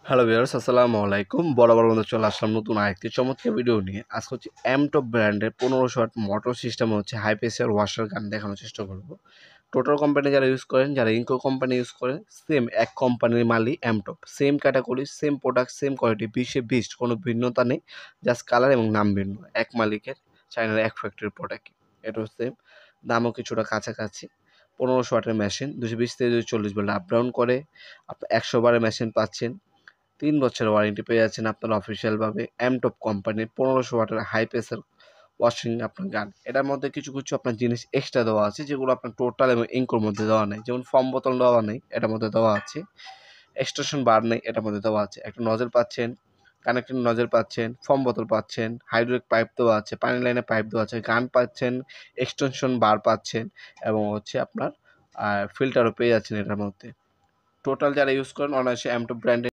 Hello viewers, আসসালামু আলাইকুম। বরাবর মতো চলে আসলাম নতুন আরেকটি চমৎকার ভিডিও নিয়ে। আজকে হচ্ছে এমটপ ব্র্যান্ডের 1500 ওয়াট মোটর সিস্টেম হচ্ছে হাই প্রেসার ওয়াশার গান দেখানোর চেষ্টা করব। টোটাল কোম্পানি যারা ইউজ করেন, যারা ইনকো কোম্পানি ইউজ করেন, সেম এক কোম্পানির মালই এমটপ, same category, same product, same quality, 20-এ 20, কোনো ভিন্নতা নেই। জাস্ট কালার এবং নাম ভিন্ন। এক মালিকের, চায়নার এক ফ্যাক্টরির প্রোডাক্ট। এটাও সেম, দামও কিছুটা কাছাকাছি। 1500 ওয়াটের মেশিন 220 থেকে 240 ভোল্ট আপ ডাউন করে। আপনার 100 বারের মেশিন পাচ্ছেন। 3 বছরের ওয়ারেন্টি পেয়ে যাচ্ছেন আপনারা অফিসিয়ালভাবে এমটপ কোম্পানির 1500 ওয়াটের হাই প্রেসার ওয়াশিং আপনার গান। এটার মধ্যে কিছু আপনার জিনিস এক্সট্রা দেওয়া আছে, যেগুলো আপনার টোটাল এবং ইনকোর মধ্যে দেওয়া নেই। যেমন ফর্ম বোতল দেওয়া নেই, এটার মধ্যে দেওয়া আছে। এক্সটেনশন বার নেই, এটার মধ্যে দেওয়া আছে। একটা নজল পাচ্ছেন, কানেক্টিং নজল পাচ্ছেন, ফর্ম বোতল পাচ্ছেন, হাইড্রোলিক পাইপ দেওয়া আছে, পানি লাইনে পাইপ দেওয়া আছে, গান পাচ্ছেন, এক্সটেনশন বার পাচ্ছেন এবং হচ্ছে আপনার ফিল্টারও পেয়ে যাচ্ছেন এটার মধ্যে। টোটাল যারা ইউজ করেন অনায়াসে এমটপ ব্র্যান্ডের